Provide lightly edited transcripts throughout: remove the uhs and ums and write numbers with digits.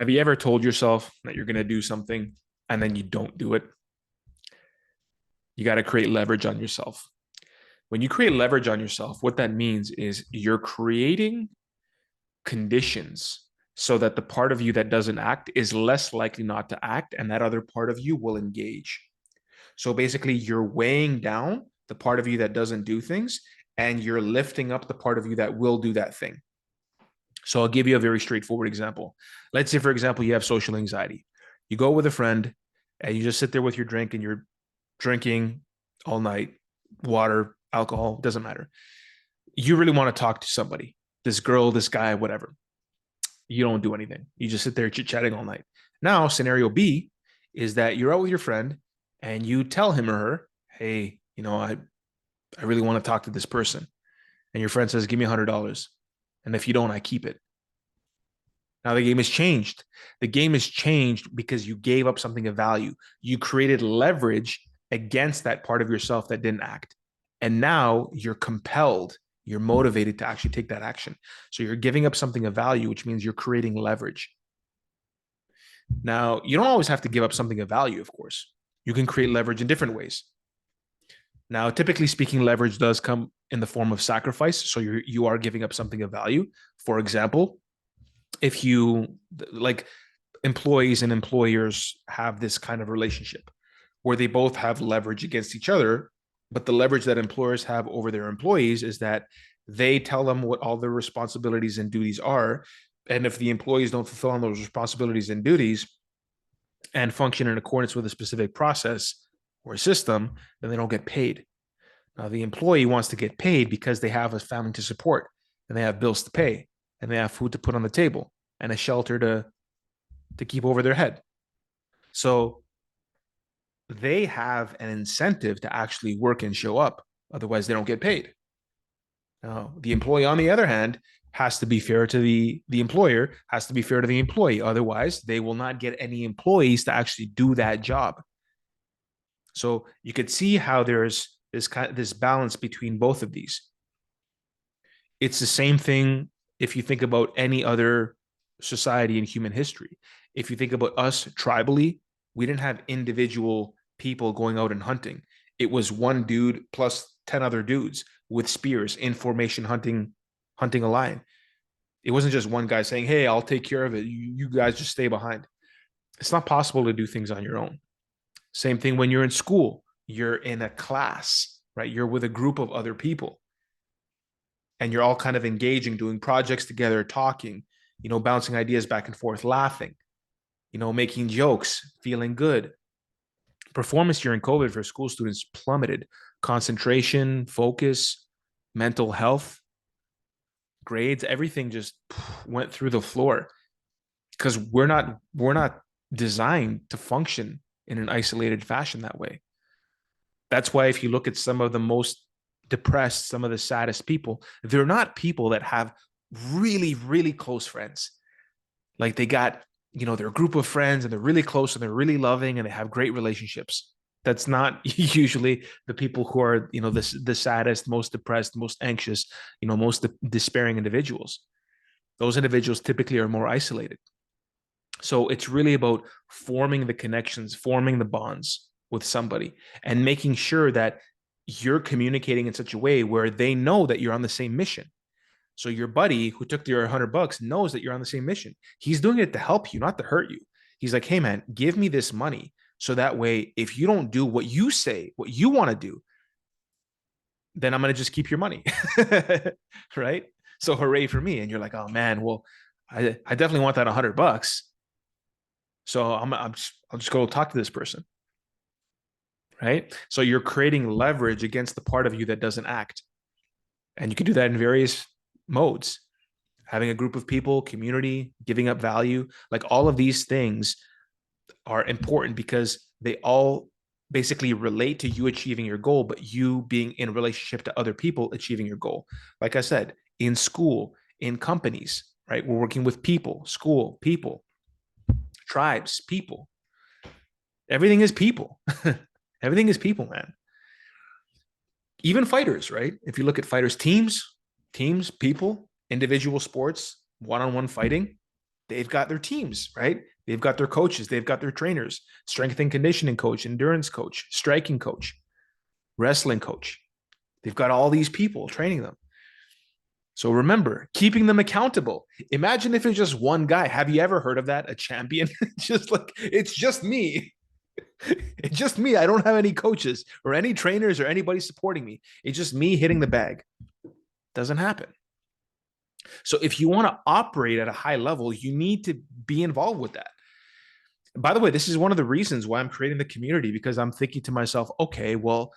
Have you ever told yourself that you're going to do something and then you don't do it? You got to create leverage on yourself. When you create leverage on yourself, what that means is you're creating conditions so that the part of you that doesn't act is less likely not to act, and that other part of you will engage. So basically, you're weighing down the part of you that doesn't do things, and you're lifting up the part of you that will do that thing. So I'll give you a very straightforward example. Let's say, for example, you have social anxiety. You go with a friend and you just sit there with your drink and you're drinking all night, water, alcohol, doesn't matter. You really want to talk to somebody, this girl, this guy, whatever. You don't do anything. You just sit there chit chatting all night. Now, scenario B is that you're out with your friend and you tell him or her, hey, I really want to talk to this person. And your friend says, give me $100. And if you don't, I keep it. Now the game has changed. The game has changed because you gave up something of value. You created leverage against that part of yourself that didn't act. And now you're compelled, you're motivated to actually take that action. So you're giving up something of value, which means you're creating leverage. Now, you don't always have to give up something of value, of course. You can create leverage in different ways. Now, typically speaking, leverage does come in the form of sacrifice. So you are giving up something of value. For example, if you like employees and employers have this kind of relationship where they both have leverage against each other, but the leverage that employers have over their employees is that they tell them what all their responsibilities and duties are. And if the employees don't fulfill on those responsibilities and duties and function in accordance with a specific process or system, then they don't get paid. Now, the employee wants to get paid because they have a family to support and they have bills to pay and they have food to put on the table and a shelter to keep over their head. So they have an incentive to actually work and show up. Otherwise, they don't get paid. Now, the employee, on the other hand, has to be fair to the employer, has to be fair to the employee. Otherwise, they will not get any employees to actually do that job. So you could see how there's this balance between both of these. It's the same thing if you think about any other society in human history. If you think about us tribally, we didn't have individual people going out and hunting. It was one dude plus 10 other dudes with spears in formation hunting a lion. It wasn't just one guy saying, hey, I'll take care of it. You guys just stay behind. It's not possible to do things on your own. Same thing when you're in school, you're in a class, right? You're with a group of other people and you're all kind of engaging, doing projects together, talking, bouncing ideas back and forth, laughing, making jokes, feeling good. Performance during COVID for school students plummeted. Concentration, focus, mental health, grades, everything just went through the floor because we're not designed to function in an isolated fashion that way. That's why if you look at some of the most depressed, some of the saddest people, they're not people that have really, really close friends. Like they got, their group of friends and they're really close and they're really loving and they have great relationships. That's not usually the people who are, the saddest, most depressed, most anxious, most despairing individuals. Those individuals typically are more isolated. So it's really about forming the connections, forming the bonds with somebody and making sure that you're communicating in such a way where they know that you're on the same mission. So your buddy who took your $100 knows that you're on the same mission. He's doing it to help you, not to hurt you. He's like, hey man, give me this money. So that way, if you don't do what you say, what you want to do, then I'm going to just keep your money. Right. So hooray for me. And you're like, oh man, well, I definitely want that $100. So I'll just go talk to this person. Right. So you're creating leverage against the part of you that doesn't act. And you can do that in various modes. Having a group of people, community, giving up value, like all of these things are important because they all basically relate to you achieving your goal, but you being in relationship to other people achieving your goal. Like I said, in school, in companies, right? We're working with people, school, people, tribes, people. Everything is people. Everything is people, man. Even fighters, right? If you look at fighters, teams, people, individual sports, one-on-one fighting, they've got their teams, right? They've got their coaches, they've got their trainers, strength and conditioning coach, endurance coach, striking coach, wrestling coach. They've got all these people training them. So remember, keeping them accountable. Imagine if it's just one guy. Have you ever heard of that? A champion? Just like, it's just me. It's just me. I don't have any coaches or any trainers or anybody supporting me. It's just me hitting the bag. Doesn't happen. So if you want to operate at a high level, you need to be involved with that. By the way, this is one of the reasons why I'm creating the community, because I'm thinking to myself, okay, well,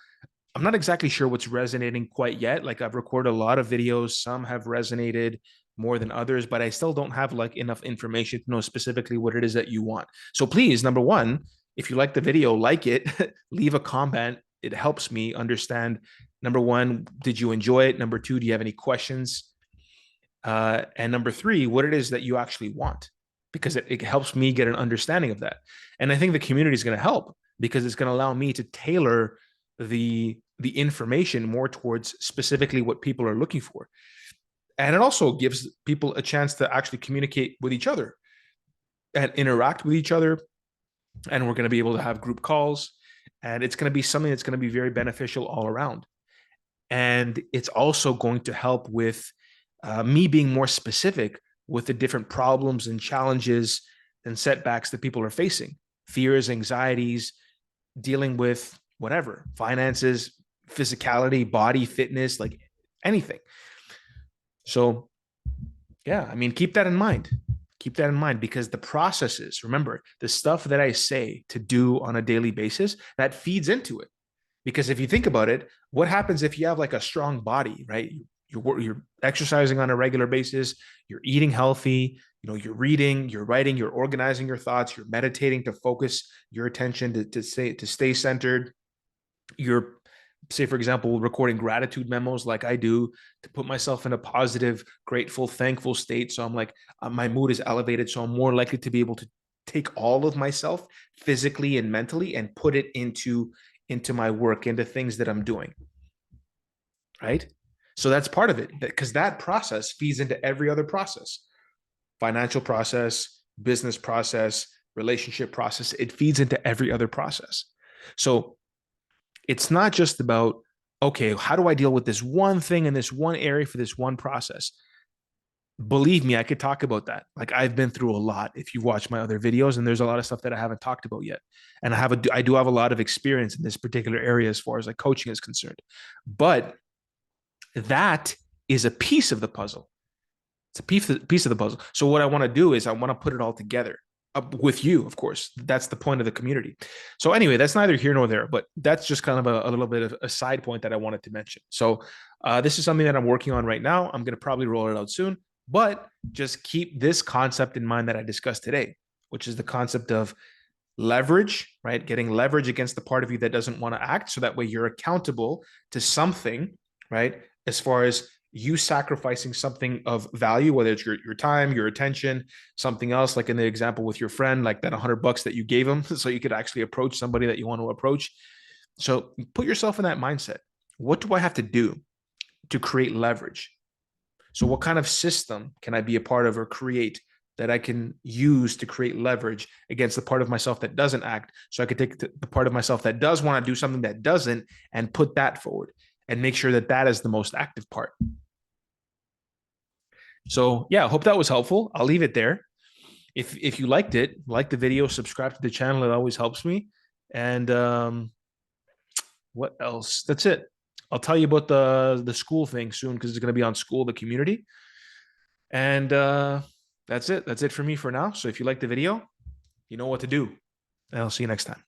I'm not exactly sure what's resonating quite yet. Like, I've recorded a lot of videos. Some have resonated more than others, but I still don't have like enough information to know specifically what it is that you want. So please, number one, if you like the video, like it, leave a comment. It helps me understand, number one, did you enjoy it? Number two, do you have any questions? And number three, what it is that you actually want, because it helps me get an understanding of that. And I think the community is going to help, because it's going to allow me to tailor the information more towards specifically what people are looking for. And it also gives people a chance to actually communicate with each other and interact with each other. And we're going to be able to have group calls, and it's going to be something that's going to be very beneficial all around. And it's also going to help with me being more specific with the different problems and challenges and setbacks that people are facing, fears, anxieties, dealing with whatever, finances, physicality, body, fitness, like anything. So yeah, I mean, keep that in mind. Keep that in mind, because the processes, remember, the stuff that I say to do on a daily basis, that feeds into it. Because if you think about it, what happens if you have like a strong body, right? You're exercising on a regular basis, you're eating healthy, you're reading, you're writing, you're organizing your thoughts, you're meditating to focus your attention to stay centered. You're, say, for example, recording gratitude memos like I do to put myself in a positive, grateful, thankful state. So I'm like, my mood is elevated. So I'm more likely to be able to take all of myself physically and mentally and put it into my work, into things that I'm doing. Right. So that's part of it, because that process feeds into every other process, financial process, business process, relationship process. It feeds into every other process. So it's not just about, okay, how do I deal with this one thing in this one area for this one process? Believe me, I could talk about that. Like, I've been through a lot. If you watch my other videos, and there's a lot of stuff that I haven't talked about yet. And I do have a lot of experience in this particular area as far as like coaching is concerned. But that is a piece of the puzzle. It's a piece of the puzzle. So what I want to do is I want to put it all together with you, of course. That's the point of the community. So anyway, that's neither here nor there, but that's just kind of a little bit of a side point that I wanted to mention. So this is something that I'm working on right now. I'm going to probably roll it out soon, but just keep this concept in mind that I discussed today, which is the concept of leverage, right? Getting leverage against the part of you that doesn't want to act. So that way you're accountable to something, right? As far as you sacrificing something of value, whether it's your time, your attention, something else, like in the example with your friend, like that $100 that you gave him, so you could actually approach somebody that you want to approach. So put yourself in that mindset. What do I have to do to create leverage? So what kind of system can I be a part of or create that I can use to create leverage against the part of myself that doesn't act? So I could take the part of myself that does want to do something that doesn't and put that forward and make sure that that is the most active part. So yeah, I hope that was helpful. I'll leave it there. If you liked it, like the video, subscribe to the channel. It always helps me. And what else? That's it. I'll tell you about the school thing soon, because it's going to be on School the Community. And that's it. That's it for me for now. So if you like the video, you know what to do. And I'll see you next time.